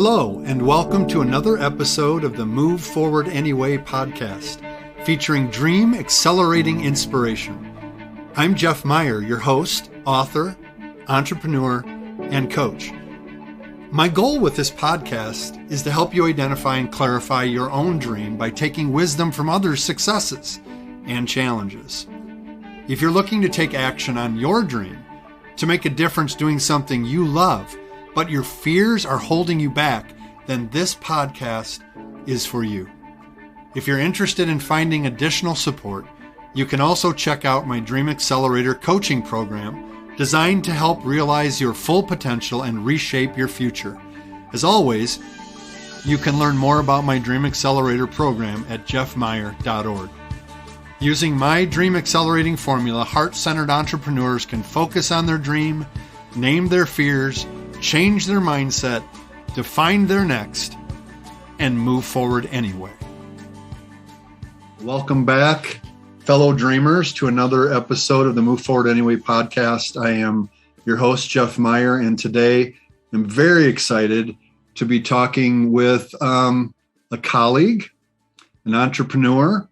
Hello, and welcome to another episode of the Move Forward Anyway podcast, featuring dream accelerating inspiration. I'm Jeff Meyer, your host, author, entrepreneur, and coach. My goal with this podcast is to help you identify and clarify your own dream by taking wisdom from others' successes and challenges. If you're looking to take action on your dream, to make a difference doing something you love, but your fears are holding you back, then this podcast is for you. If you're interested in finding additional support, you can also check out my Dream Accelerator coaching program designed to help realize your full potential and reshape your future. As always, you can learn more about my Dream Accelerator program at jeffmeyer.org. Using my Dream Accelerating formula, heart-centered entrepreneurs can focus on their dream, name their fears, change their mindset, define their next, and move forward anyway. Welcome back, fellow dreamers, to another episode of the Move Forward Anyway podcast. I am your host, Jeff Meyer, and today I'm very excited to be talking with a colleague, an entrepreneur,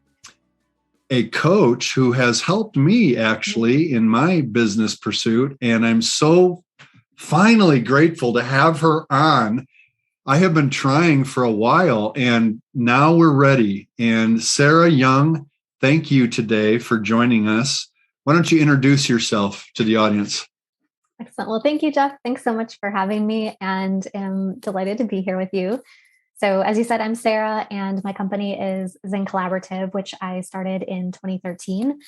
a coach who has helped me actually in my business pursuit, and I'm so finally grateful to have her on. I have been trying for a while, and now we're ready. And Sarah Young, thank you today for joining us. Why don't you introduce yourself to the audience? Excellent. Well, thank you, Jeff. Thanks so much for having me, and I'm delighted to be here with you. So as you said, I'm Sarah, and my company is Zing Collaborative, which I started in 2013.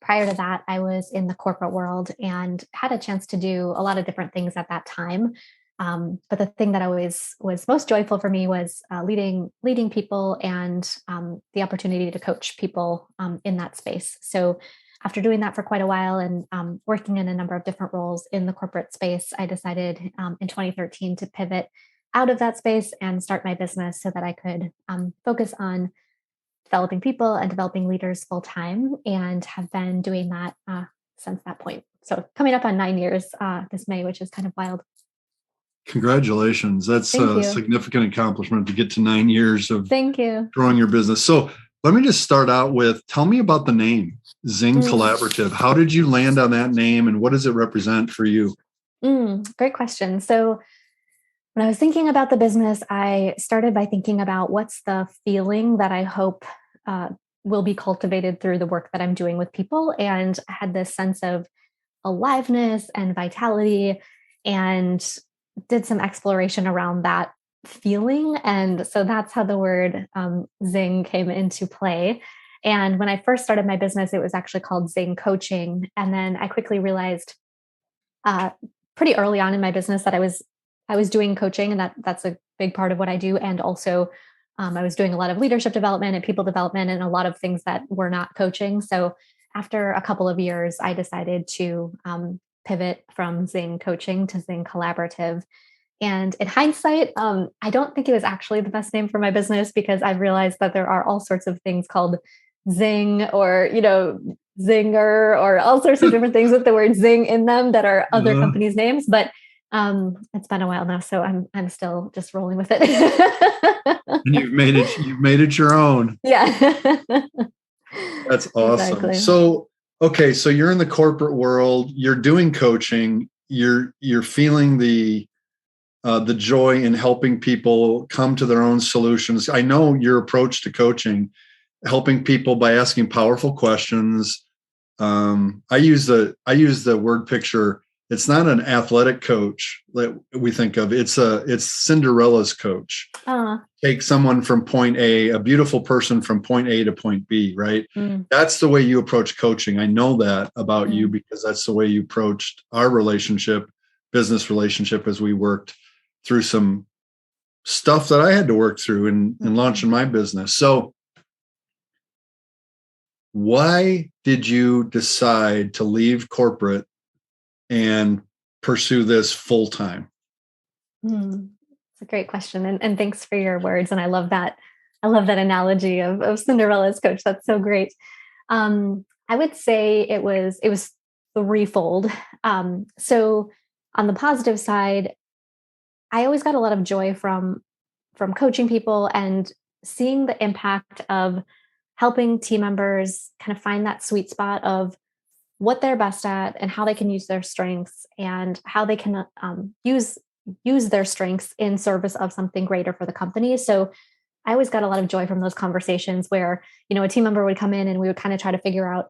Prior to that, I was in the corporate world and had a chance to do a lot of different things at that time. But the thing that always was most joyful for me was leading people and the opportunity to coach people in that space. So after doing that for quite a while and working in a number of different roles in the corporate space, I decided in 2013 to pivot out of that space and start my business so that I could focus on developing people and developing leaders full time, and have been doing that since that point. So coming up on 9 years this May, which is kind of wild. Congratulations. That's a significant accomplishment to get to 9 years of growing your business. So let me just start out with, tell me about the name Zing Collaborative. How did you land on that name, and what does it represent for you? Great question. So when I was thinking about the business, I started by thinking about what's the feeling that I hope will be cultivated through the work that I'm doing with people. And I had this sense of aliveness and vitality, and did some exploration around that feeling. And so that's how the word Zing came into play. And when I first started my business, it was actually called Zing Coaching. And then I quickly realized pretty early on in my business that I was doing coaching, and that's a big part of what I do. And also I was doing a lot of leadership development and people development and a lot of things that were not coaching. So after a couple of years, I decided to pivot from Zing Coaching to Zing Collaborative. And in hindsight, I don't think it was actually the best name for my business, because I've realized that there are all sorts of things called Zing or, Zinger, or all sorts of different things with the word Zing in them that are other companies' names. But it's been a while now, so I'm still just rolling with it. And you've made it your own. Yeah. That's awesome. Exactly. So, okay, so you're in the corporate world, you're doing coaching, you're feeling the joy in helping people come to their own solutions. I know your approach to coaching, helping people by asking powerful questions. I use the word picture. It's not an athletic coach that we think of. It's Cinderella's coach. Take someone from point A beautiful person from point A to point B, right? That's the way you approach coaching. I know that about you, because that's the way you approached our business relationship, as we worked through some stuff that I had to work through in launching my business. So why did you decide to leave corporate and pursue this full time? It's a great question. And thanks for your words. And I love that analogy of Cinderella's coach. That's so great. I would say it was threefold. So on the positive side, I always got a lot of joy from coaching people and seeing the impact of helping team members kind of find that sweet spot of what they're best at and how they can use their strengths and how they can use their strengths in service of something greater for the company. So I always got a lot of joy from those conversations where, a team member would come in and we would kind of try to figure out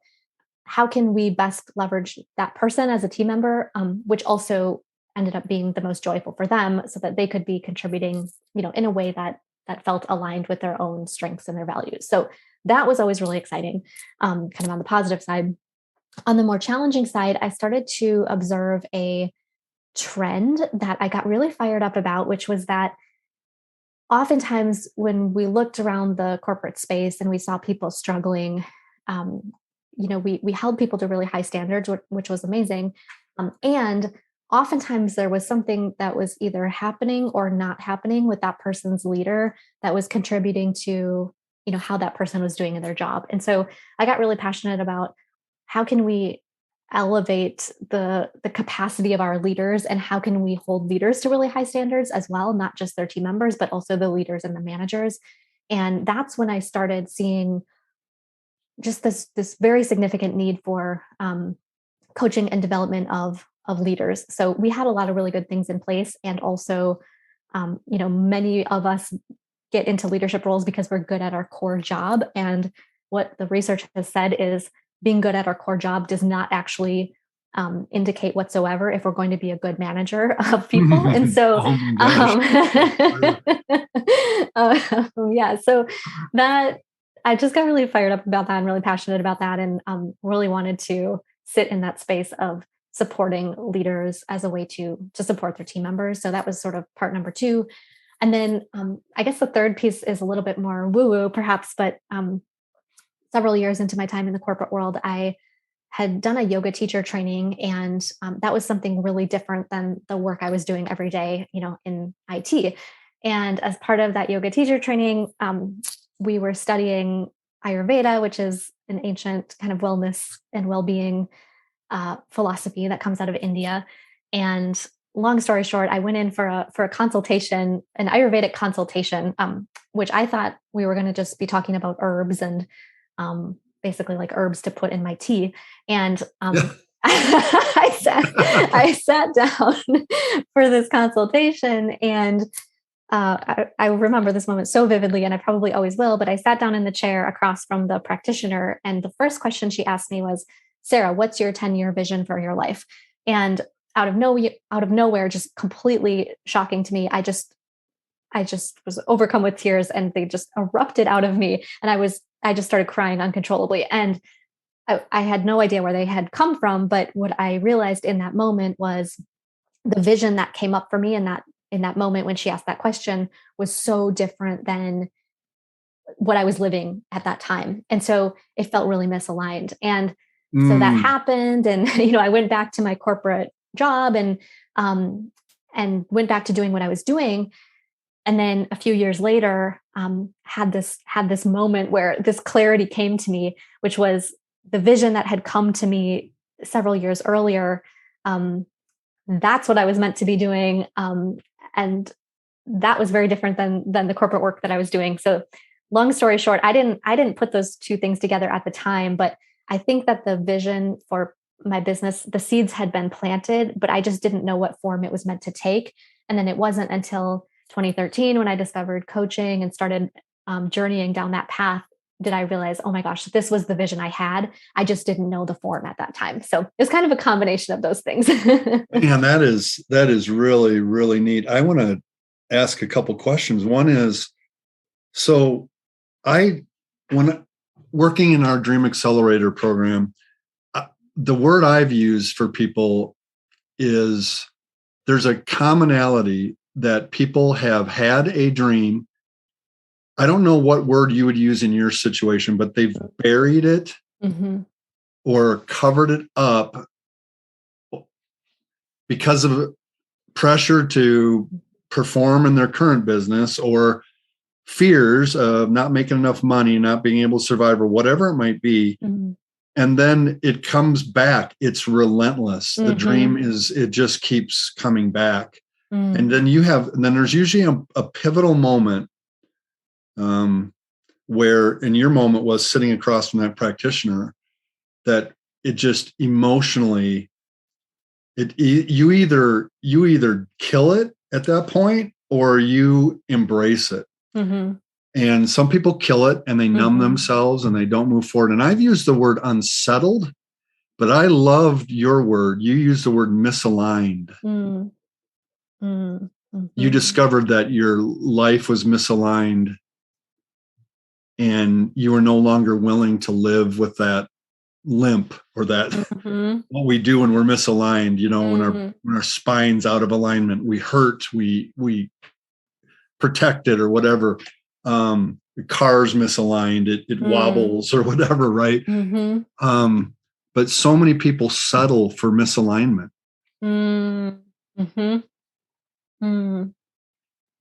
how can we best leverage that person as a team member, which also ended up being the most joyful for them so that they could be contributing, in a way that felt aligned with their own strengths and their values. So that was always really exciting, kind of on the positive side. On the more challenging side, I started to observe a trend that I got really fired up about, which was that oftentimes when we looked around the corporate space and we saw people struggling, we held people to really high standards, which was amazing. And oftentimes there was something that was either happening or not happening with that person's leader that was contributing to, how that person was doing in their job. And so I got really passionate about how can we elevate the capacity of our leaders and how can we hold leaders to really high standards as well, not just their team members, but also the leaders and the managers. And that's when I started seeing just this very significant need for coaching and development of leaders. So we had a lot of really good things in place. And also, many of us get into leadership roles because we're good at our core job. And what the research has said is being good at our core job does not actually indicate whatsoever if we're going to be a good manager of people. And so, so that I just got really fired up about that and really passionate about that, and really wanted to sit in that space of supporting leaders as a way to support their team members. So that was sort of part number 2. And then I guess the third piece is a little bit more woo-woo perhaps, but several years into my time in the corporate world, I had done a yoga teacher training, and that was something really different than the work I was doing every day, in IT. And as part of that yoga teacher training, we were studying Ayurveda, which is an ancient kind of wellness and well-being philosophy that comes out of India. And long story short, I went in for a consultation, an Ayurvedic consultation, which I thought we were going to just be talking about herbs and basically like herbs to put in my tea. And I sat down for this consultation, and I remember this moment so vividly, and I probably always will, but I sat down in the chair across from the practitioner. And the first question she asked me was, Sarah, what's your 10-year vision for your life? And out of nowhere, just completely shocking to me, I just was overcome with tears, and they just erupted out of me. And I just started crying uncontrollably. And I had no idea where they had come from. But what I realized in that moment was the vision that came up for me in that moment when she asked that question was so different than what I was living at that time. And so it felt really misaligned. And so that happened. And, I went back to my corporate job and went back to doing what I was doing. And then a few years later, had this moment where this clarity came to me, which was the vision that had come to me several years earlier. That's what I was meant to be doing. And that was very different than the corporate work that I was doing. So long story short, I didn't put those two things together at the time, but I think that the vision for my business, the seeds had been planted, but I just didn't know what form it was meant to take. And then it wasn't until 2013 when I discovered coaching and started journeying down that path did I realize, oh my gosh, this was the vision I had. I just didn't know the form at that time. So it's kind of a combination of those things. And that is really, really neat. I want to ask a couple questions. One is, so when working in our Dream Accelerator program, the word I've used for people is there's a commonality that people have had a dream. I don't know what word you would use in your situation, but they've buried it or covered it up because of pressure to perform in their current business or fears of not making enough money, not being able to survive, or whatever it might be. And then it comes back. It's relentless. The dream it just keeps coming back. And then there's usually a pivotal moment where, in your moment was sitting across from that practitioner, that it just emotionally, you either kill it at that point or you embrace it. Mm-hmm. And some people kill it and they numb themselves and they don't move forward. And I've used the word unsettled, but I loved your word. You used the word misaligned. You discovered that your life was misaligned and you were no longer willing to live with that limp or that what we do when we're misaligned, when our spine's out of alignment, we hurt, we protect it or whatever. The car's misaligned, it wobbles or whatever, right? But so many people settle for misalignment. And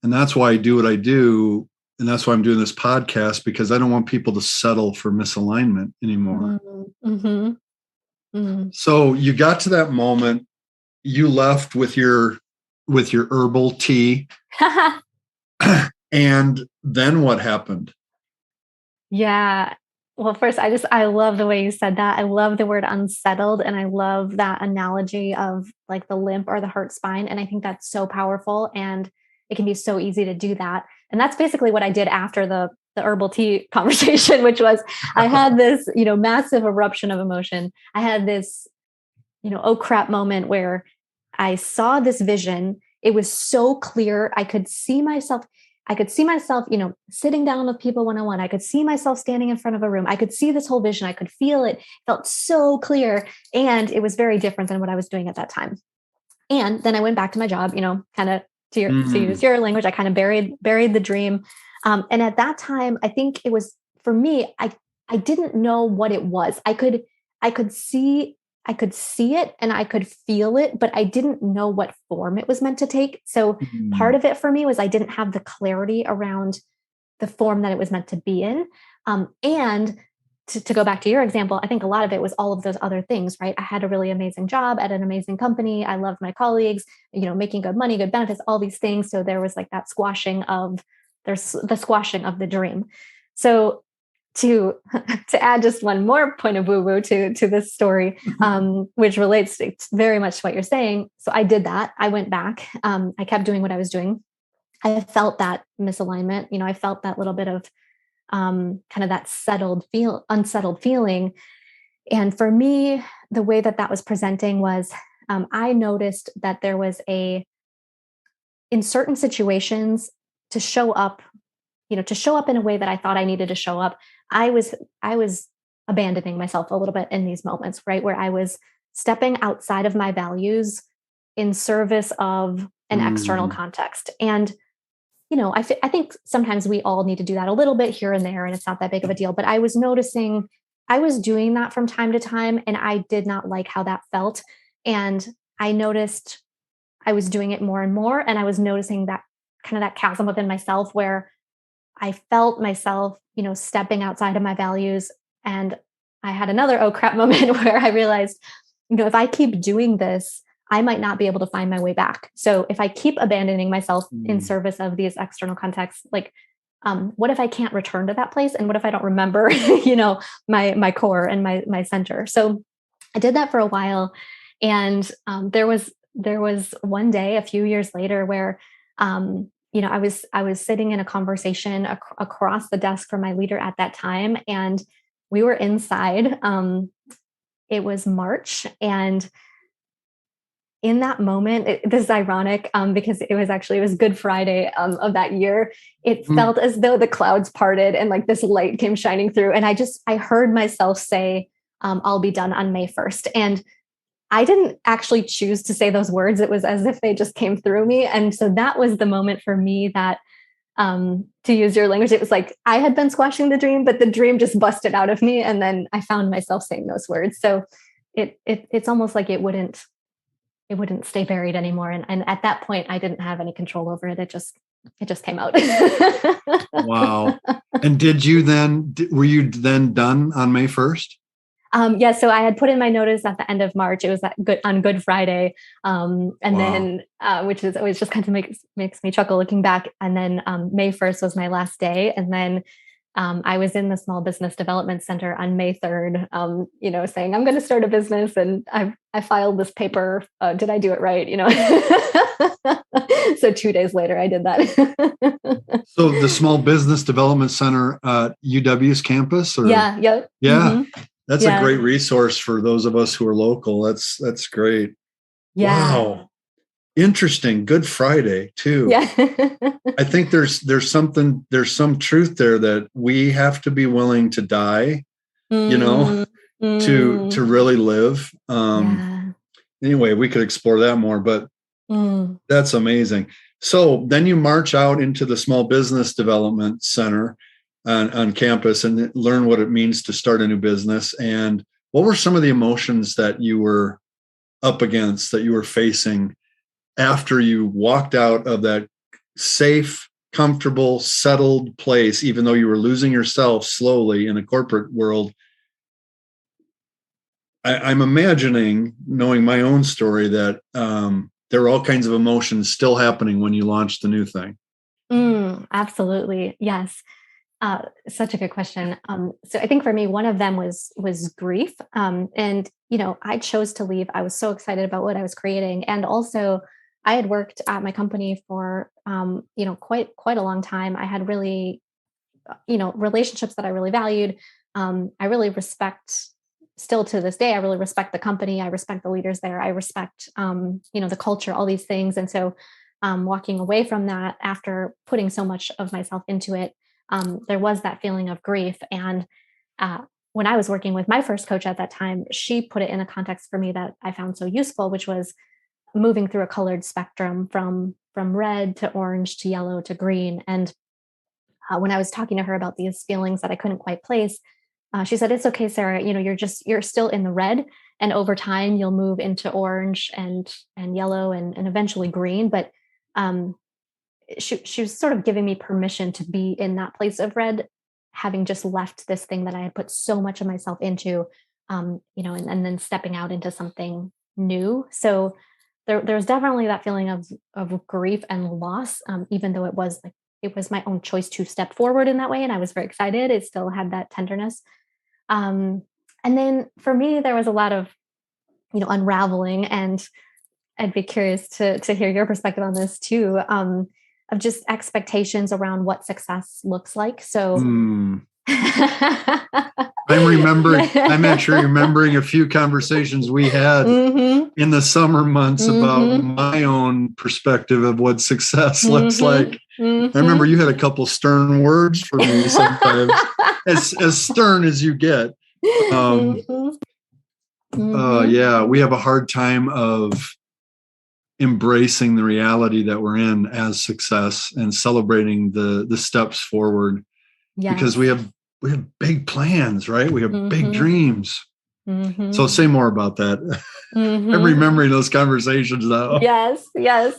that's why I do what I do. And that's why I'm doing this podcast, because I don't want people to settle for misalignment anymore. So you got to that moment, you left with your herbal tea. And then what happened? Yeah. Well, first, I love the way you said that. I love the word unsettled. And I love that analogy of like the limp or the hurt spine. And I think that's so powerful. And it can be so easy to do that. And that's basically what I did after the herbal tea conversation, which was I had this, massive eruption of emotion. I had this, oh crap moment where I saw this vision. It was so clear. I could see myself, sitting down with people one-on-one. I could see myself standing in front of a room. I could see this whole vision. I could feel it. It felt so clear. And it was very different than what I was doing at that time. And then I went back to my job, kind of to use your language. I kind of buried the dream. And at that time, I think it was, for me, I didn't know what it was. I could see it and I could feel it, but I didn't know what form it was meant to take. So part of it for me was I didn't have the clarity around the form that it was meant to be in. And to go back to your example, I think a lot of it was all of those other things, right? I had a really amazing job at an amazing company. I loved my colleagues, making good money, good benefits, all these things. So there was like that squashing of the dream. So to add just one more point of woo-woo to this story, which relates very much to what you're saying. So I did that. I went back. I kept doing what I was doing. I felt that misalignment. I felt that little bit of kind of that unsettled feeling. And for me, the way that was presenting was I noticed that there was in certain situations to show up in a way that I thought I needed to show up. I was abandoning myself a little bit in these moments, right? Where I was stepping outside of my values in service of an external context. And, I think sometimes we all need to do that a little bit here and there, and it's not that big of a deal. But I was noticing I was doing that from time to time, and I did not like how that felt. And I noticed I was doing it more and more. And I was noticing that kind of that chasm within myself where I felt myself, stepping outside of my values. And I had another oh crap moment where I realized, if I keep doing this, I might not be able to find my way back. So if I keep abandoning myself in service of these external contexts, like, what if I can't return to that place? And what if I don't remember, my core and my center? So I did that for a while. And there was one day a few years later where, I was sitting in a conversation across the desk from my leader at that time, and we were inside. It was March, and in that moment, this is ironic because it was Good Friday of that year. It felt as though the clouds parted and like this light came shining through, and I heard myself say, "I'll be done on May 1st," and I didn't actually choose to say those words. It was as if they just came through me. And so that was the moment for me that, to use your language, it was like I had been squashing the dream, but the dream just busted out of me. And then I found myself saying those words. So it's almost like it wouldn't stay buried anymore. And at that point, I didn't have any control over it. It just came out. Wow. And were you then done on May 1st? Yeah, so I had put in my notice at the end of March. It was on Good Friday, and then which is always just kind of makes me chuckle looking back. And then May 1st was my last day, and then I was in the Small Business Development Center on May 3rd, saying I'm going to start a business, and I filed this paper. Did I do it right? So 2 days later, I did that. So the Small Business Development Center at UW's campus? Or? Yeah. Mm-hmm. That's a great resource for those of us who are local. That's great. Yeah. Wow. Interesting. Good Friday too. Yeah. I think there's some truth there that we have to be willing to die, to really live. Anyway, we could explore that more, but that's amazing. So then you march out into the Small Business Development Center on campus and learn what it means to start a new business. And what were some of the emotions that you were up against, that you were facing after you walked out of that safe, comfortable, settled place, even though you were losing yourself slowly in a corporate world? I'm imagining, knowing my own story, that there were all kinds of emotions still happening when you launched the new thing. Absolutely. Yes. Such a good question. So I think for me, one of them was grief. And, I chose to leave. I was so excited about what I was creating. And also I had worked at my company for, quite a long time. I had really, relationships that I really valued. I really respect, still to this day, I really respect the company. I respect the leaders there. I respect, the culture, all these things. And so walking away from that after putting so much of myself into it, there was that feeling of grief. And when I was working with my first coach at that time, she put it in a context for me that I found so useful, which was moving through a colored spectrum from red to orange to yellow to green. And when I was talking to her about these feelings that I couldn't quite place, she said, "It's okay, Sarah. You're still in the red, and over time you'll move into orange and yellow and eventually green." But she was sort of giving me permission to be in that place of red, having just left this thing that I had put so much of myself into, and then stepping out into something new. So there was definitely that feeling of grief and loss, even though it was my own choice to step forward in that way. And I was very excited. It still had that tenderness. And then for me, there was a lot of, unraveling, and I'd be curious to hear your perspective on this too. Of just expectations around what success looks like. So I'm actually remembering a few conversations we had in the summer months about my own perspective of what success looks like. I remember you had a couple stern words for me sometimes, as stern as you get. Yeah, we have a hard time of embracing the reality that we're in as success and celebrating the steps forward, because we have big plans, right? We have big dreams. So say more about that. I'm remembering those conversations now. Yes,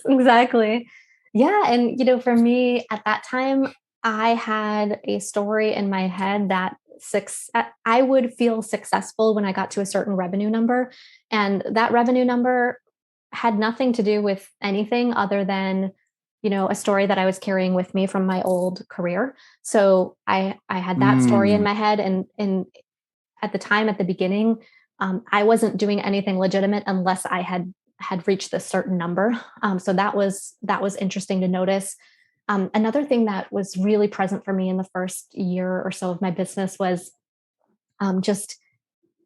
exactly. Yeah. And, for me at that time, I had a story in my head that I would feel successful when I got to a certain revenue number. And that revenue number had nothing to do with anything other than, a story that I was carrying with me from my old career. So I had that story in my head. And at the time, at the beginning, I wasn't doing anything legitimate unless I had reached this certain number. So that was interesting to notice. Another thing that was really present for me in the first year or so of my business was just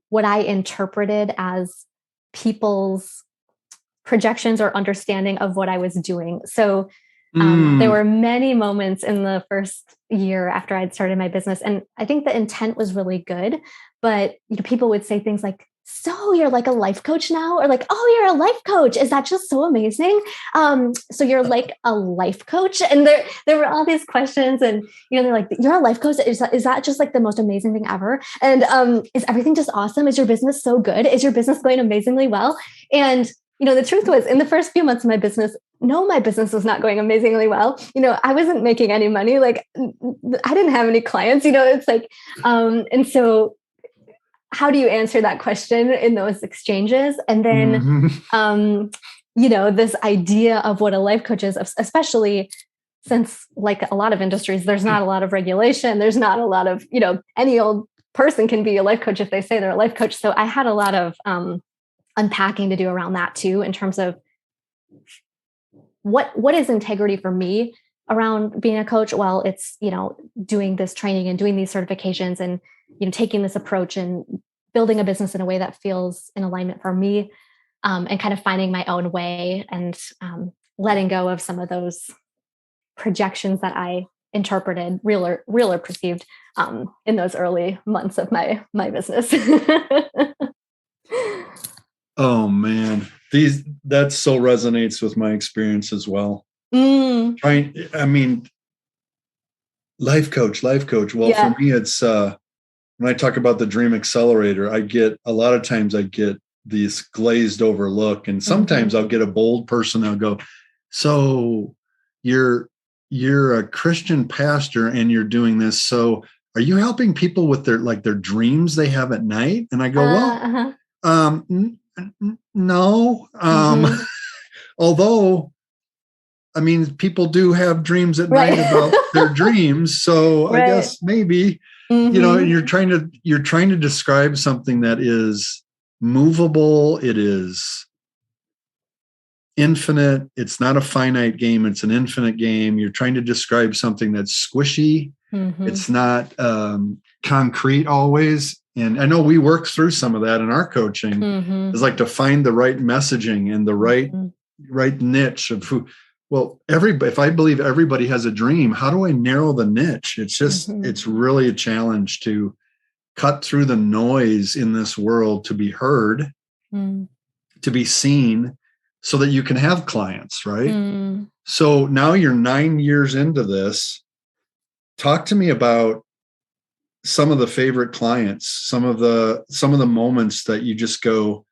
what I interpreted as people's projections or understanding of what I was doing. So there were many moments in the first year after I'd started my business, and I think the intent was really good, but people would say things like, "So you're like a life coach now?" Or like, "Oh, you're a life coach. Is that just so amazing? So you're like a life coach?" And there were all these questions, and they're like, "You're a life coach. Is that just like the most amazing thing ever? And is everything just awesome? Is your business so good? Is your business going amazingly well?" And the truth was, in the first few months of my business, no, my business was not going amazingly well. I wasn't making any money. Like, I didn't have any clients. It's like, and so how do you answer that question in those exchanges? And then, Mm-hmm. This idea of what a life coach is, especially since, like a lot of industries, there's not a lot of regulation. There's not a lot of, any old person can be a life coach if they say they're a life coach. So I had a lot of unpacking to do around that too, in terms of what is integrity for me around being a coach. Well, it's, doing this training and doing these certifications and, taking this approach and building a business in a way that feels in alignment for me, and kind of finding my own way and letting go of some of those projections that I interpreted, real or perceived, in those early months of my business. Oh man, that so resonates with my experience as well. Life coach. Well, Yeah. for me, it's when I talk about the Dream Accelerator, I get these glazed over look, and sometimes I'll get a bold person. I'll go, so you're a Christian pastor and you're doing this. So are you helping people with their dreams they have at night? And I go, well, no. Although, I mean, people do have dreams at night about their dreams. So I guess maybe, you're trying to describe something that is movable. It is infinite. It's not a finite game. It's an infinite game. You're trying to describe something that's squishy. It's not concrete always. And I know we work through some of that in our coaching. It's like to find the right messaging and the right niche of who. Well, if I believe everybody has a dream, how do I narrow the niche? It's just, it's really a challenge to cut through the noise in this world to be heard, to be seen, so that you can have clients, right? So now you're 9 years into this. Talk to me about some of the favorite clients, some of the moments that you just go,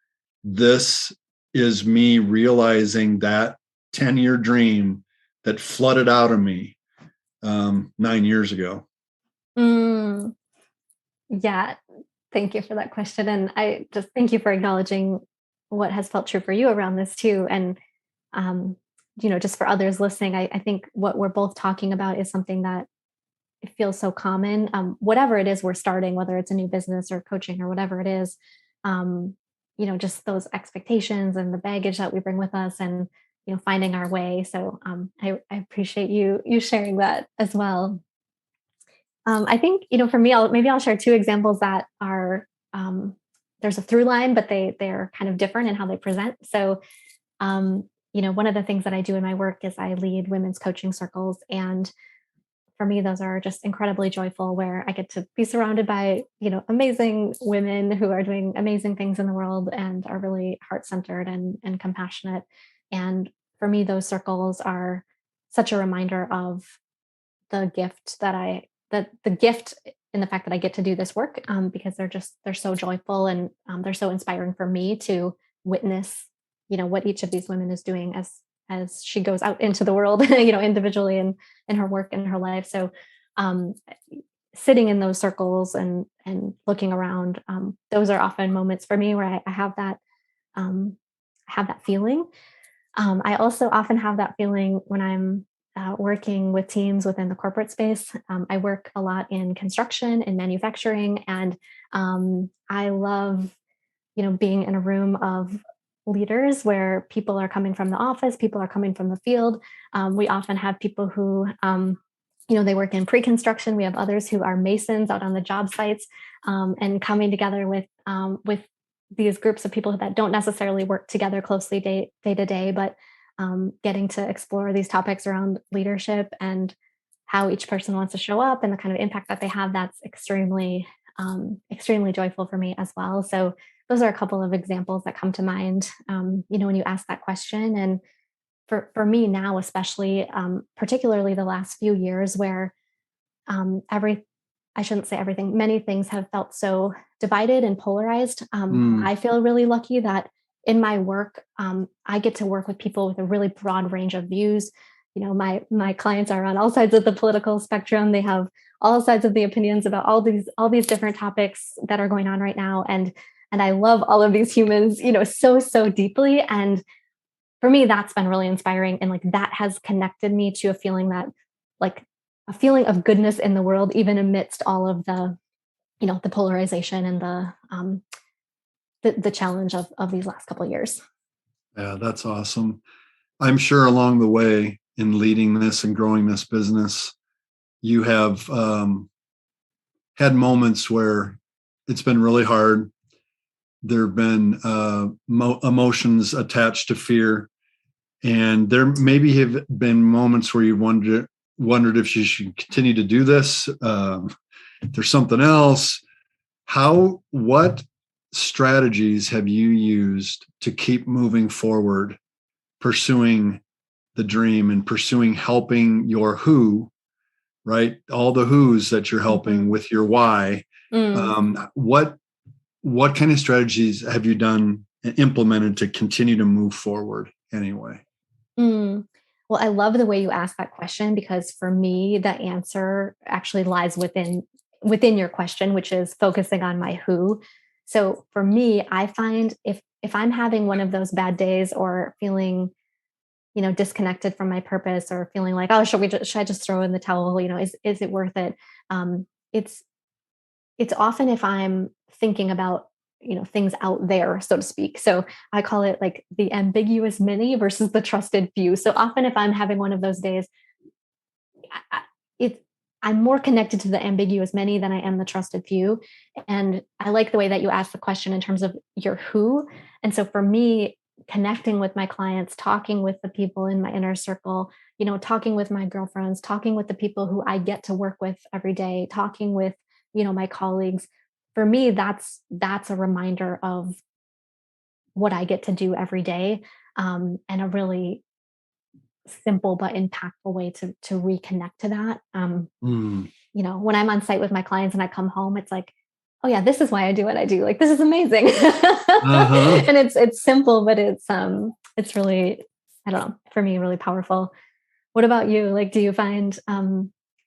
this is me realizing that 10-year dream that flooded out of me 9 years ago. Yeah. Thank you for that question. And I just thank you for acknowledging what has felt true for you around this too. And, just for others listening, I think what we're both talking about is something that it feels so common. Whatever it is we're starting, whether it's a new business or coaching or whatever it is, just those expectations and the baggage that we bring with us and, finding our way. So I appreciate you sharing that as well. I think, for me, I'll share two examples that are, there's a through line, but they're kind of different in how they present. So, one of the things that I do in my work is I lead women's coaching circles. And for me, those are just incredibly joyful, where I get to be surrounded by, amazing women who are doing amazing things in the world and are really heart-centered and compassionate. And for me, those circles are such a reminder of the gift the gift in the fact that I get to do this work, because they're so joyful and they're so inspiring for me to witness, what each of these women is doing as she goes out into the world, individually and in her work and her life. So sitting in those circles and looking around, those are often moments for me where I have that feeling. I also often have that feeling when I'm working with teams within the corporate space. I work a lot in construction and manufacturing, and I love, being in a room of leaders where people are coming from the office, people are coming from the field. We often have people who, they work in pre-construction. We have others who are masons out on the job sites, and coming together with these groups of people that don't necessarily work together closely day to day, but getting to explore these topics around leadership and how each person wants to show up and the kind of impact that they have. That's extremely joyful for me as well. So those are a couple of examples that come to mind, when you ask that question. And for me now, especially, particularly the last few years where I shouldn't say everything, many things have felt so divided and polarized. I feel really lucky that in my work, I get to work with people with a really broad range of views, my clients are on all sides of the political spectrum. They have all sides of the opinions about all these different topics that are going on right now. And I love all of these humans, so deeply. And for me, that's been really inspiring. And like that has connected me to a feeling of goodness in the world, even amidst all of the polarization and the challenge of these last couple of years. Yeah, that's awesome. I'm sure along the way in leading this and growing this business, you have had moments where it's been really hard. There have been emotions attached to fear. And there maybe have been moments where you wondered if you should continue to do this. There's something else. What strategies have you used to keep moving forward, pursuing the dream and pursuing helping your who, right? All the who's that you're helping with your why. What kind of strategies have you done and implemented to continue to move forward anyway? Well, I love the way you asked that question, because for me, the answer actually lies within your question, which is focusing on my who. So for me, I find if I'm having one of those bad days or feeling, disconnected from my purpose, or feeling like, oh, should I just throw in the towel? Is it worth it? It's often if I'm thinking about, things out there, so to speak. So I call it like the ambiguous many versus the trusted few. So often if I'm having one of those days, I'm more connected to the ambiguous many than I am the trusted few. And I like the way that you asked the question in terms of your who. And so for me, connecting with my clients, talking with the people in my inner circle, talking with my girlfriends, talking with the people who I get to work with every day, talking with, my colleagues, for me, that's a reminder of what I get to do every day, and a really simple but impactful way to reconnect to that. When I'm on site with my clients and I come home, it's like, oh yeah, this is why I do what I do. Like, this is amazing. And it's simple, but it's really, I don't know, for me, really powerful. What about you? Like, do you find,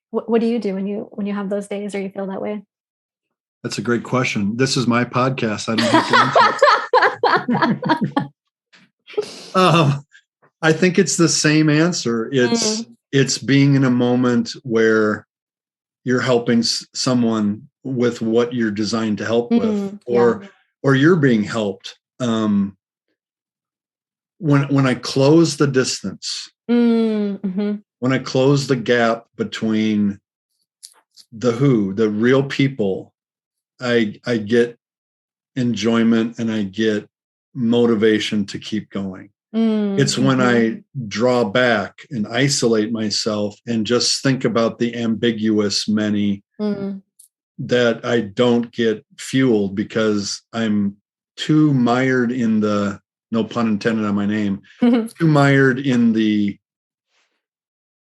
what do you do when you have those days or you feel that way? That's a great question. This is my podcast. I don't have to answer. I think it's the same answer. It's being in a moment where you're helping someone with what you're designed to help with, or you're being helped. When I close the distance, when I close the gap between the real people, I get enjoyment and I get motivation to keep going. It's when I draw back and isolate myself and just think about the ambiguous many that I don't get fueled, because I'm too mired in the, no pun intended on my name, too mired in the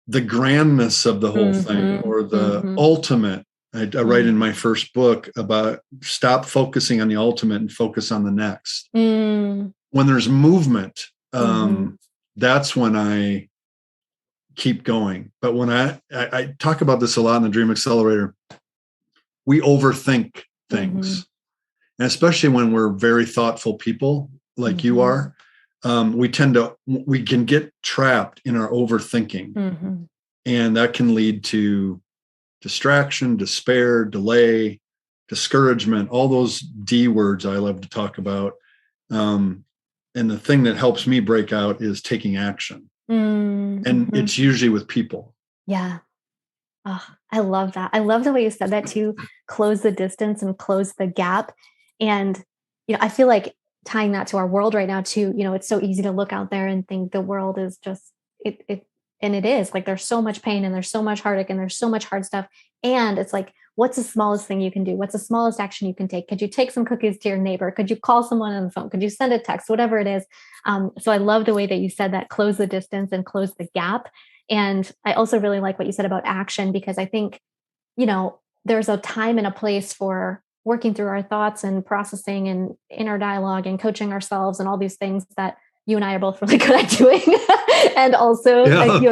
grandness of the whole thing, or the ultimate. I write in my first book about stop focusing on the ultimate and focus on the next. When there's movement, that's when I keep going. But when I talk about this a lot in the Dream Accelerator, we overthink things. And especially when we're very thoughtful people like you are, we can get trapped in our overthinking. And that can lead to distraction, despair, delay, discouragement, all those D words I love to talk about. And the thing that helps me break out is taking action. And it's usually with people. Yeah. Oh, I love that. I love the way you said that too. Close the distance and close the gap. And, I feel like tying that to our world right now too, it's so easy to look out there and think the world is just, and it is like, there's so much pain and there's so much heartache and there's so much hard stuff. And it's like, what's the smallest thing you can do? What's the smallest action you can take? Could you take some cookies to your neighbor? Could you call someone on the phone? Could you send a text? Whatever it is. So I love the way that you said that, close the distance and close the gap. And I also really like what you said about action, because I think, there's a time and a place for working through our thoughts and processing and inner dialogue and coaching ourselves and all these things that, you and I are both really good at doing. And also,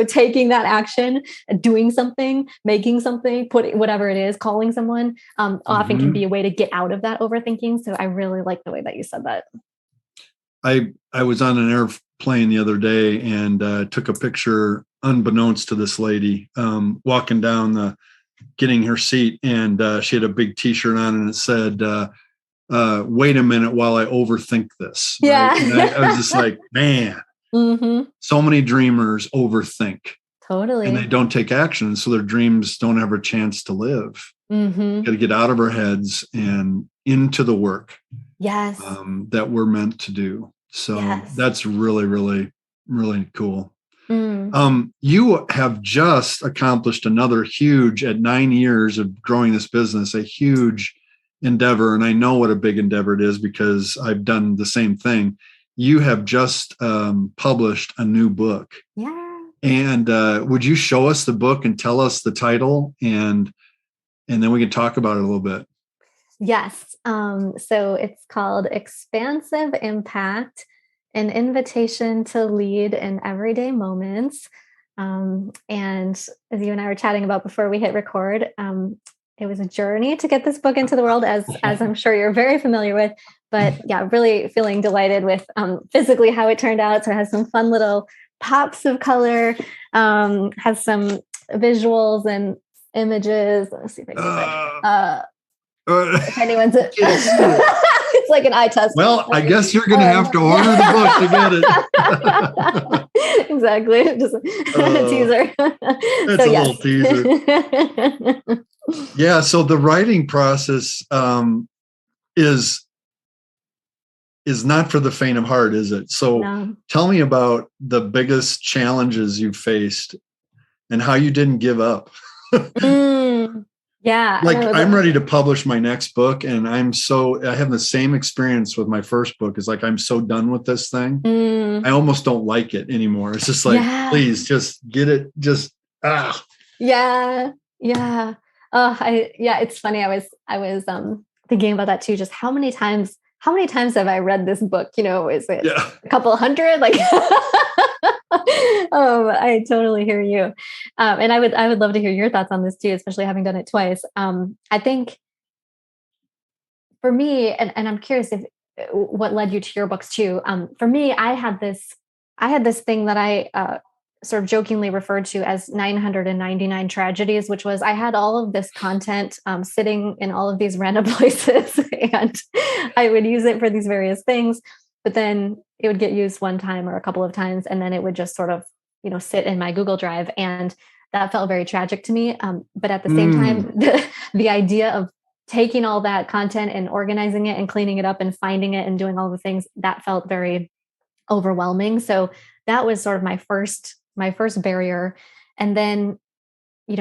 taking that action, doing something, making something, putting whatever it is, calling someone, often can be a way to get out of that overthinking. So I really like the way that you said that. I was on an airplane the other day and took a picture unbeknownst to this lady walking down getting her seat, and she had a big T-shirt on, and it said, wait a minute while I overthink this. Yeah. Right? And I was just like, man, so many dreamers overthink. Totally. And they don't take action. So their dreams don't have a chance to live. Got to get out of our heads and into the work that we're meant to do. So that's really, really, really cool. You have just accomplished another huge, at 9 years of growing this business, a huge endeavor. And I know what a big endeavor it is because I've done the same thing. You have just published a new book. Yeah. And would you show us the book and tell us the title, and then we can talk about it a little bit? Yes. So it's called Expansive Impact, an invitation to lead in everyday moments. And as you and I were chatting about before we hit record, it was a journey to get this book into the world, as I'm sure you're very familiar with. But yeah, really feeling delighted with physically how it turned out. So it has some fun little pops of color, has some visuals and images. Let's see if I can if anyone's it's like an eye test. Well, I guess you're going to have to order the book to get it. Exactly. Just a teaser. It's a little teaser. Yeah. So the writing process is not for the faint of heart, is it? So tell me about the biggest challenges you faced and how you didn't give up. Yeah. Like I'm ready to publish my next book, and I have the same experience with my first book. It's like, I'm so done with this thing. I almost don't like it anymore. It's just like, please just get it. Yeah. Yeah. It's funny. I was thinking about that too. Just how many times have I read this book? Is it a couple hundred? Like, I totally hear you. And I would love to hear your thoughts on this too, especially having done it twice. I think for me, and I'm curious what led you to your books too. For me, I had this thing that I sort of jokingly referred to as 999 tragedies, which was I had all of this content sitting in all of these random places, and I would use it for these various things, but then it would get used one time or a couple of times, and then it would just sort of, sit in my Google Drive. And that felt very tragic to me. But at the same time, the idea of taking all that content and organizing it and cleaning it up and finding it and doing all the things, that felt very overwhelming. So that was sort of my first barrier. And then,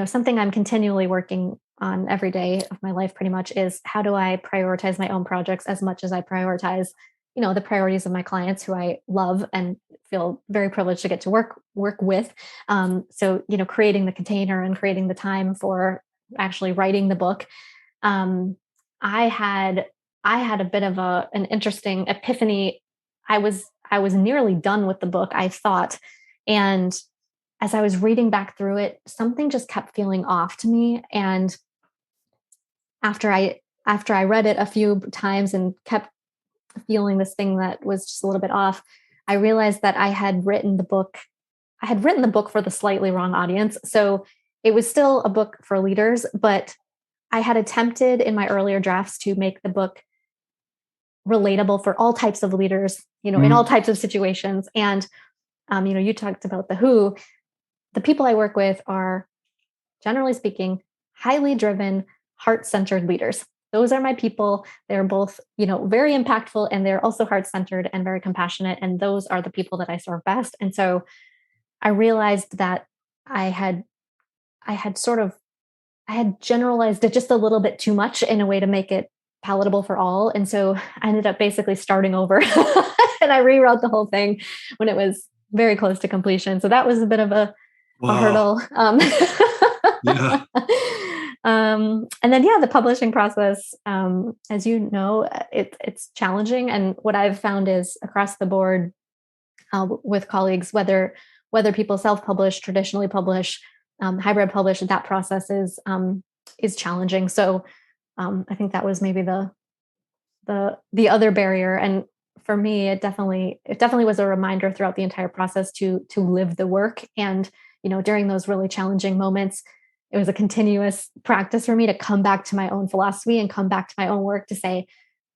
something I'm continually working on every day of my life pretty much is, how do I prioritize my own projects as much as I prioritize, the priorities of my clients who I love and feel very privileged to get to work with. So, creating the container and creating the time for actually writing the book. I had a bit of an interesting epiphany. I was nearly done with the book, I thought. And as I was reading back through it, something just kept feeling off to me. And after I read it a few times and kept feeling this thing that was just a little bit off, I realized that I had written the book for the slightly wrong audience. So it was still a book for leaders, but I had attempted in my earlier drafts to make the book relatable for all types of leaders, in all types of situations. And, you talked about the who. The people I work with are, generally speaking, highly driven, heart-centered leaders. Those are my people. They're both, very impactful, and they're also heart-centered and very compassionate. And those are the people that I serve best. And so I realized that I had generalized it just a little bit too much in a way to make it palatable for all. And so I ended up basically starting over and I rewrote the whole thing when it was very close to completion. So that was a bit of a hurdle. Yeah. And then, the publishing process, as you know, it's challenging. And what I've found is across the board, with colleagues, whether people self-publish, traditionally publish, hybrid publish. That process is challenging. So I think that was maybe the other barrier. And for me, it definitely was a reminder throughout the entire process to live the work. And during those really challenging moments, it was a continuous practice for me to come back to my own philosophy and come back to my own work to say,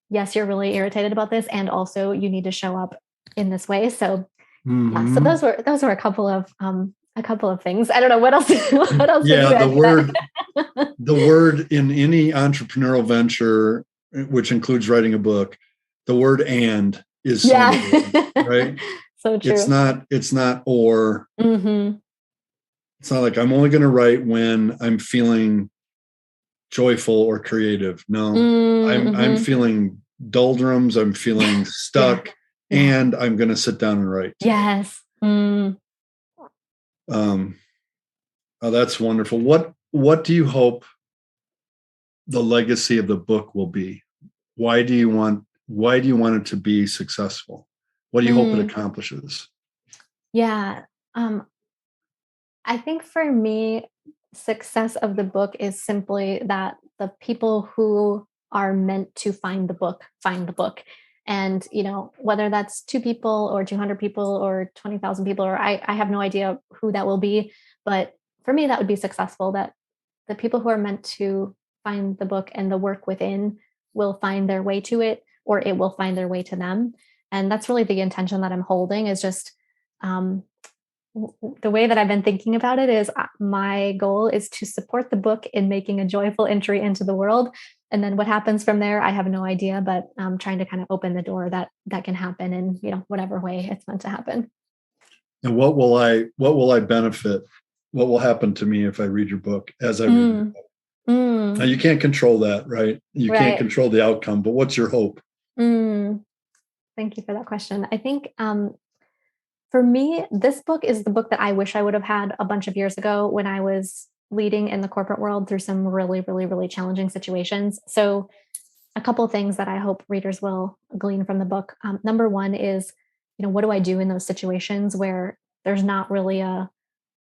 yes, you're really irritated about this, and also you need to show up in this way. So yeah, so those were a couple of things. I don't know what else. What else? Yeah, the word in any entrepreneurial venture, which includes writing a book, the word "and" is so important, right? So true. It's not or. Mm-hmm. It's not like I'm only going to write when I'm feeling joyful or creative. No, I'm feeling doldrums. I'm feeling stuck, and I'm going to sit down and write. Yes. Oh, that's wonderful. What do you hope the legacy of the book will be? Why do you want it to be successful? What do you hope it accomplishes? Yeah. I think for me, success of the book is simply that the people who are meant to find the book. And, whether that's 2 people or 200 people or 20,000 people, or I have no idea who that will be. But for me, that would be successful, that the people who are meant to find the book and the work within will find their way to it, or it will find their way to them. And that's really the intention that I'm holding, is just the way that I've been thinking about it is my goal is to support the book in making a joyful entry into the world. And then what happens from there, I have no idea, but I'm trying to kind of open the door that can happen in, whatever way it's meant to happen. And what will I benefit? What will happen to me if I read your book as I read your book? Now, you can't control that, right? You can't control the outcome, but what's your hope? Thank you for that question. I think for me, this book is the book that I wish I would have had a bunch of years ago when I was leading in the corporate world through some really, really, really challenging situations. So a couple of things that I hope readers will glean from the book. Number one is, what do I do in those situations where there's not really a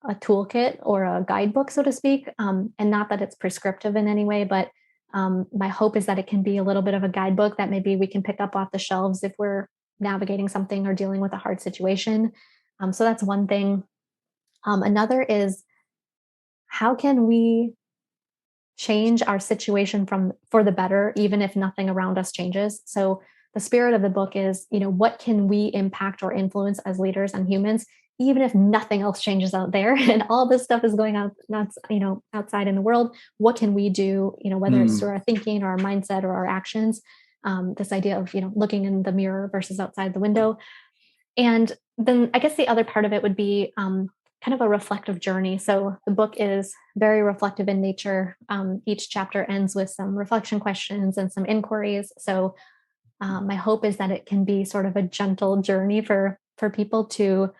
toolkit or a guidebook, so to speak, and not that it's prescriptive in any way, but my hope is that it can be a little bit of a guidebook that maybe we can pick up off the shelves if we're navigating something or dealing with a hard situation. So that's one thing. Another is, how can we change our situation for the better, even if nothing around us changes? So the spirit of the book is, what can we impact or influence as leaders and humans, even if nothing else changes out there and all this stuff is going on, outside in the world? What can we do, whether it's through our thinking or our mindset or our actions? This idea of, looking in the mirror versus outside the window. And then I guess the other part of it would be kind of a reflective journey. So the book is very reflective in nature. Each chapter ends with some reflection questions and some inquiries. So my hope is that it can be sort of a gentle journey for people to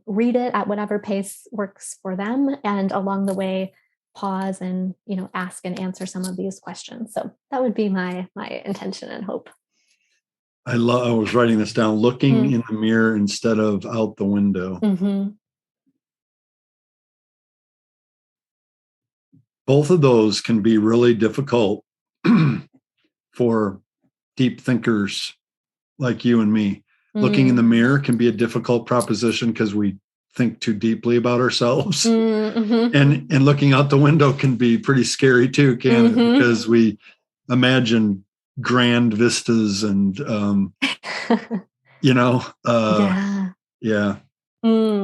read it at whatever pace works for them, and along the way pause and ask and answer some of these questions. So that would be my intention and hope. I was writing this down: looking in the mirror instead of out the window. Both of those can be really difficult for deep thinkers like you and me. Looking in the mirror can be a difficult proposition because we think too deeply about ourselves. And looking out the window can be pretty scary too, can it? Because we imagine grand vistas and,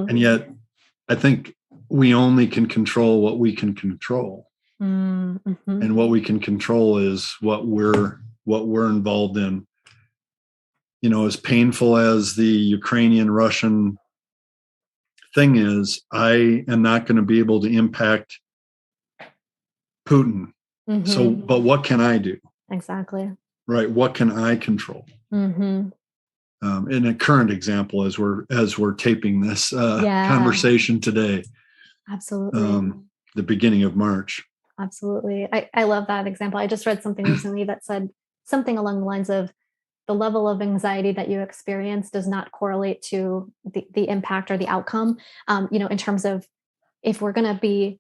And yet I think we only can control what we can control. And what we can control is what we're involved in. As painful as the Ukrainian-Russian thing is, I am not going to be able to impact Putin. So, but what can I do? Exactly. Right. What can I control? In a current example, as we're taping this conversation today. Absolutely. The beginning of March. Absolutely. I love that example. I just read something recently that said something along the lines of, the level of anxiety that you experience does not correlate to the impact or the outcome. In terms of, if we're going to be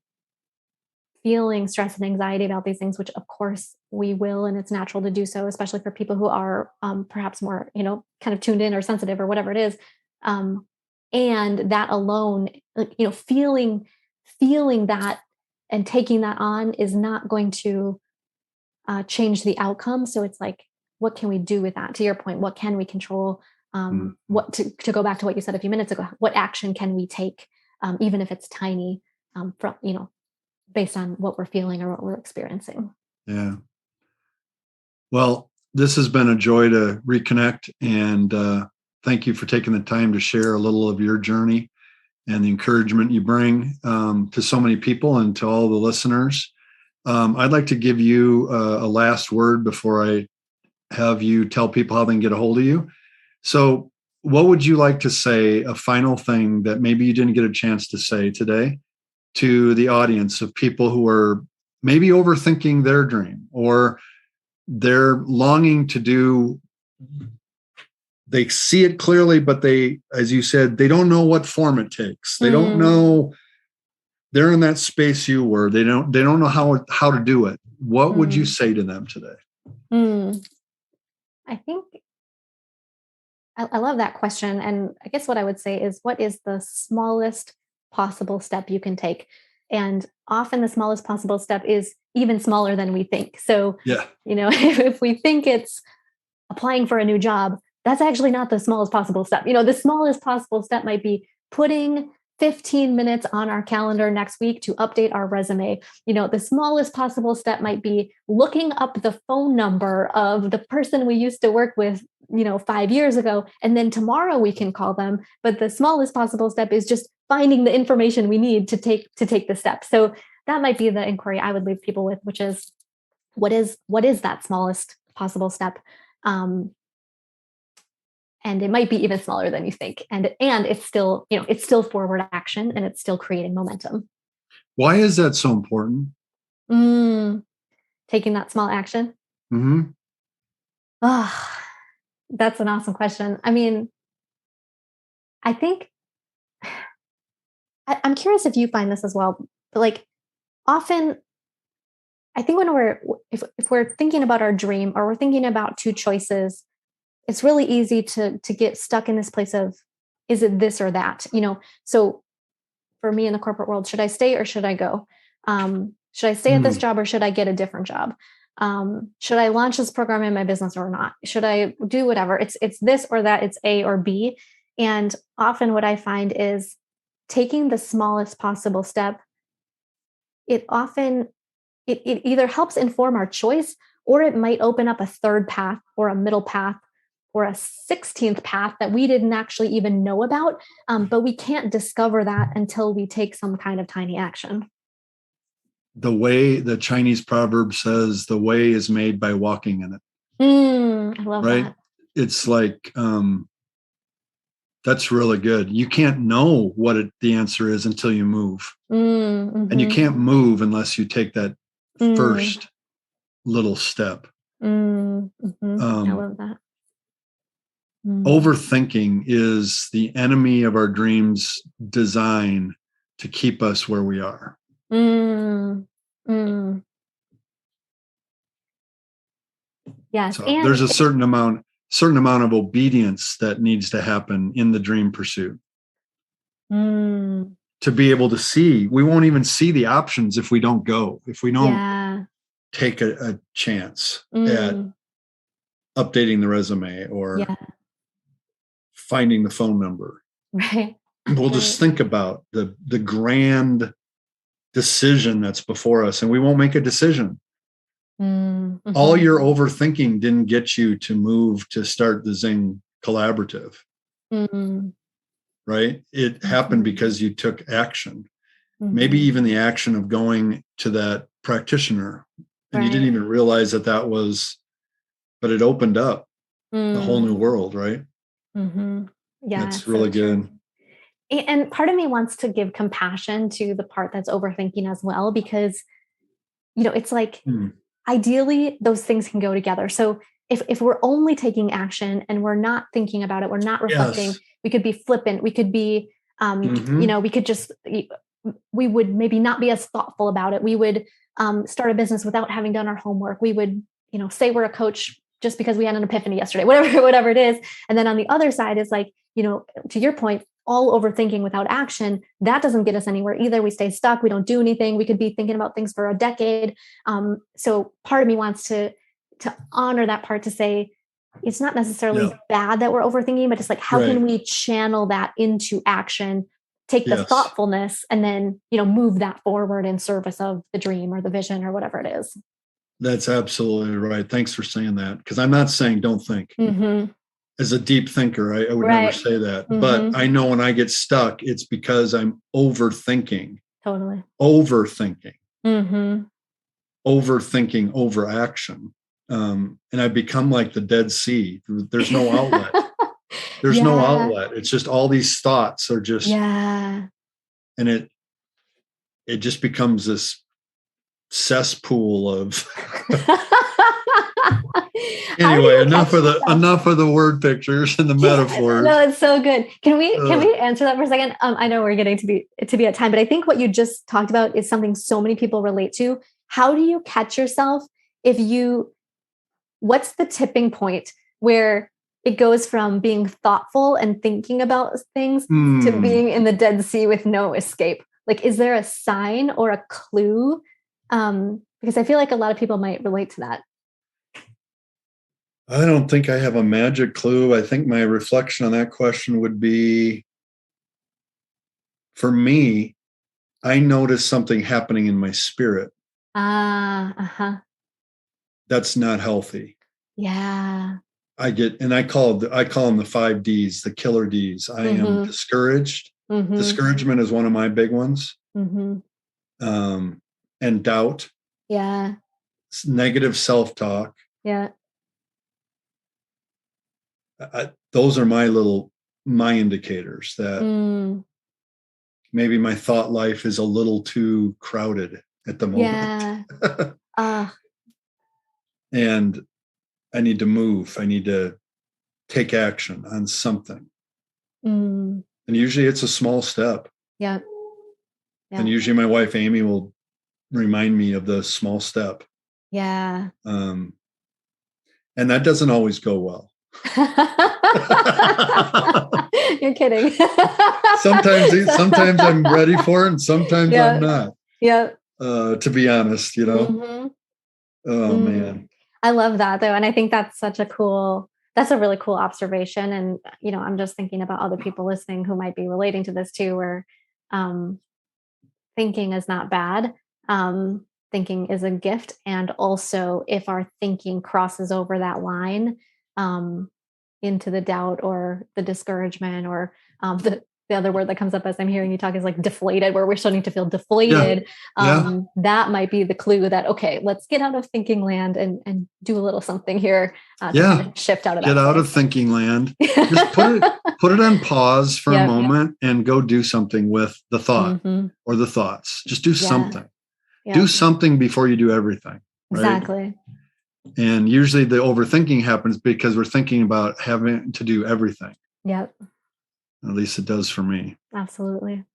feeling stress and anxiety about these things, which of course we will, and it's natural to do so, especially for people who are perhaps more, kind of tuned in or sensitive or whatever it is. And that alone, feeling that and taking that on is not going to change the outcome. So it's like, what can we do with that? To your point, what can we control? What to go back to what you said a few minutes ago, what action can we take, even if it's tiny, from, based on what we're feeling or what we're experiencing. Yeah. Well, this has been a joy to reconnect, and thank you for taking the time to share a little of your journey and the encouragement you bring to so many people and to all the listeners. I'd like to give you a last word before I have you tell people how they can get a hold of you. So what would you like to say, a final thing that maybe you didn't get a chance to say today, to the audience of people who are maybe overthinking their dream, or they're longing to do, they see it clearly, but they, as you said, they don't know what form it takes. They don't know, they're in that space you were, they don't know how to do it. What would you say to them today? I think I love that question. And I guess what I would say is, what is the smallest possible step you can take? And often the smallest possible step is even smaller than we think. So, if we think it's applying for a new job, that's actually not the smallest possible step. The smallest possible step might be putting 15 minutes on our calendar next week to update our resume. The smallest possible step might be looking up the phone number of the person we used to work with, 5 years ago, and then tomorrow we can call them. But the smallest possible step is just finding the information we need to take the step. So that might be the inquiry I would leave people with, which is, what is that smallest possible step? And it might be even smaller than you think. And it's still, it's still forward action, and it's still creating momentum. Why is that so important? Taking that small action. That's an awesome question. I mean, I think I'm curious if you find this as well, but like, often I think when if we're thinking about our dream, or we're thinking about two choices, it's really easy to get stuck in this place of, is it this or that? So for me in the corporate world, should I stay or should I go? Should I stay at this job or should I get a different job? Should I launch this program in my business or not? Should I do whatever? It's this or that, it's A or B. And often what I find is, taking the smallest possible step, it either helps inform our choice, or it might open up a third path, or a middle path, or a 16th path that we didn't actually even know about. But we can't discover that until we take some kind of tiny action. The way the Chinese proverb says, the way is made by walking in it. I love that. It's like, that's really good. You can't know what the answer is until you move. And you can't move unless you take that first little step. I love that. Overthinking is the enemy of our dreams, design to keep us where we are. Yes. So there's a certain amount of obedience that needs to happen in the dream pursuit. To be able to see, we won't even see the options if we don't go, if we don't take a chance at updating the resume or finding the phone number. Right. We'll just think about the grand decision that's before us, and we won't make a decision. All your overthinking didn't get you to move to start the Zing Collaborative. Right? It happened because you took action. Maybe even the action of going to that practitioner, and you didn't even realize that was, but it opened up a whole new world, right? Yeah, that's really good. And part of me wants to give compassion to the part that's overthinking as well, because, it's like, ideally those things can go together. So if we're only taking action and we're not thinking about it, we're not reflecting, we could be flippant, we could be, we could just, we would maybe not be as thoughtful about it. We would start a business without having done our homework. We would, say we're a coach just because we had an epiphany yesterday, whatever it is. And then on the other side is like, to your point, all overthinking without action, that doesn't get us anywhere either. We stay stuck. We don't do anything. We could be thinking about things for a decade. So part of me wants to honor that part, to say it's not necessarily bad that we're overthinking, but just like, how can we channel that into action, take the thoughtfulness, and then, move that forward in service of the dream or the vision or whatever it is. That's absolutely right. Thanks for saying that. Because I'm not saying don't think. Mm-hmm. As a deep thinker, I would never say that. Mm-hmm. But I know when I get stuck, it's because I'm overthinking. Totally. Overthinking. Mm-hmm. Overthinking over action. And I become like the Dead Sea. There's no outlet. There's no outlet. It's just all these thoughts are just. Yeah. And it just becomes this cesspool of. Anyway, enough of the word pictures and the metaphors. No, it's so good. Can we answer that for a second? I know we're getting to be at time, but I think what you just talked about is something so many people relate to. How do you catch yourself what's the tipping point where it goes from being thoughtful and thinking about things to being in the Dead Sea with no escape? Like, is there a sign or a clue? Because I feel like a lot of people might relate to that. I don't think I have a magic clue. I think my reflection on that question would be, for me, I notice something happening in my spirit. That's not healthy. Yeah. I call them the 5 Ds, the killer Ds. I am discouraged. Mm-hmm. Discouragement is one of my big ones. Mm-hmm. And doubt. Yeah. Negative self-talk. Yeah. Those are my indicators that maybe my thought life is a little too crowded at the moment. Yeah. And I need to move. I need to take action on something. And usually it's a small step. Yeah. And usually my wife, Amy, will remind me of the small step. Yeah. And that doesn't always go well. You're kidding. Sometimes I'm ready for it, and sometimes I'm not. Yeah. To be honest, Mm-hmm. Oh man. I love that though, and I think that's a really cool observation. And I'm just thinking about other people listening who might be relating to this too, where thinking is not bad. Thinking is a gift, and also if our thinking crosses over that line into the doubt or the discouragement or the other word that comes up as I'm hearing you talk is like deflated, where we're starting to feel deflated. That might be the clue that, okay, let's get out of thinking land and do a little something here to kind of shift out of that. Get out of thinking land. Just put it on pause for a moment and go do something with the thought or the thoughts. Just do something. Yeah. Do something before you do everything. Right? Exactly. And usually the overthinking happens because we're thinking about having to do everything. Yep. At least it does for me. Absolutely.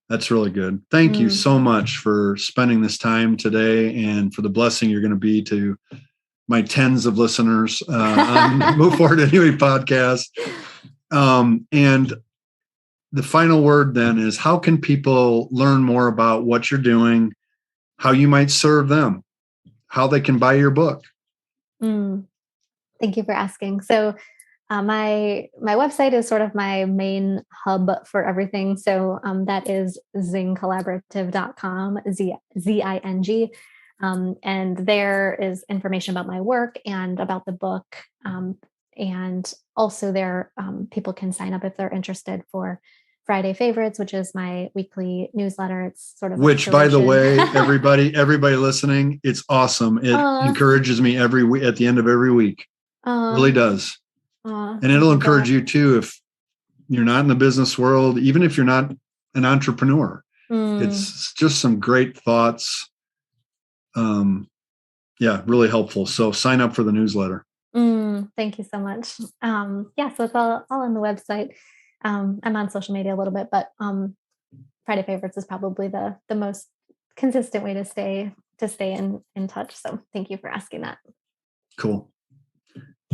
That's really good. Thank you so much for spending this time today and for the blessing you're going to be to my tens of listeners on Move Forward Anyway podcast. And the final word then is, how can people learn more about what you're doing, how you might serve them, how they can buy your book? Thank you for asking. So my website is sort of my main hub for everything. So that is zingcollaborative.com, Zing. And there is information about my work and about the book. And also there, people can sign up if they're interested for Friday Favorites, which is my weekly newsletter. It's sort of which, by the way, everybody listening, it's awesome. It encourages me every week at the end of every week. It really does. And it'll encourage you too if you're not in the business world, even if you're not an entrepreneur. It's just some great thoughts. Really helpful. So sign up for the newsletter. Thank you so much. Yeah, so it's all on the website. I'm on social media a little bit, but Friday Favorites is probably the most consistent way to stay in touch. So thank you for asking that. Cool.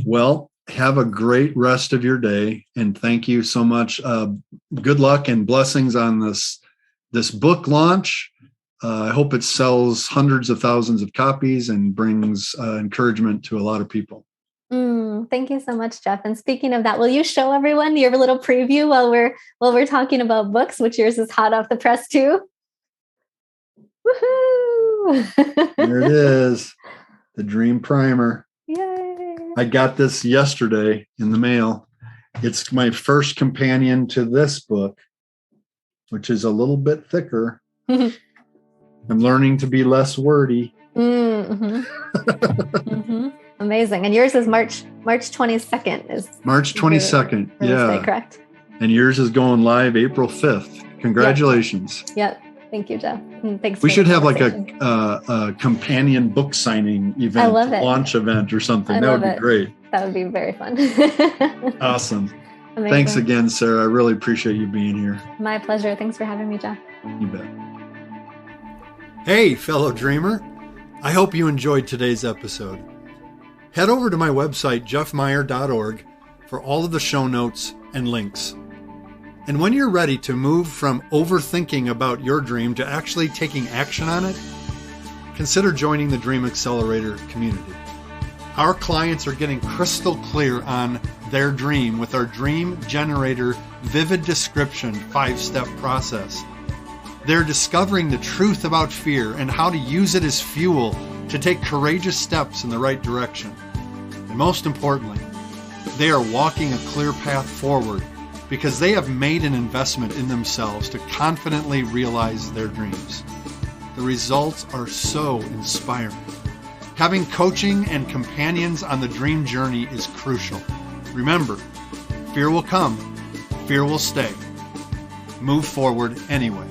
Well, have a great rest of your day, and thank you so much. Good luck and blessings on this book launch. I hope it sells hundreds of thousands of copies and brings encouragement to a lot of people. Thank you so much, Jeff. And speaking of that, will you show everyone your little preview while we're talking about books, which yours is hot off the press too? Woohoo! There it is, the Dream Primer. Yay! I got this yesterday in the mail. It's my first companion to this book, which is a little bit thicker. I'm learning to be less wordy. Amazing. And yours is March 22nd. Is March 22nd. Yeah. Correct. And yours is going live April 5th. Congratulations. Yep. Thank you, Jeff. Thanks. We should have like a companion book signing event, I love it. Launch event or something. That would be great. That would be very fun. Awesome. Amazing. Thanks again, Sarah. I really appreciate you being here. My pleasure. Thanks for having me, Jeff. You bet. Hey, fellow dreamer. I hope you enjoyed today's episode. Head over to my website, jeffmeyer.org, for all of the show notes and links. And when you're ready to move from overthinking about your dream to actually taking action on it, consider joining the Dream Accelerator community. Our clients are getting crystal clear on their dream with our Dream Generator Vivid Description 5-step process. They're discovering the truth about fear and how to use it as fuel to take courageous steps in the right direction. And most importantly, they are walking a clear path forward because they have made an investment in themselves to confidently realize their dreams. The results are so inspiring. Having coaching and companions on the dream journey is crucial. Remember, fear will come, fear will stay. Move forward anyway.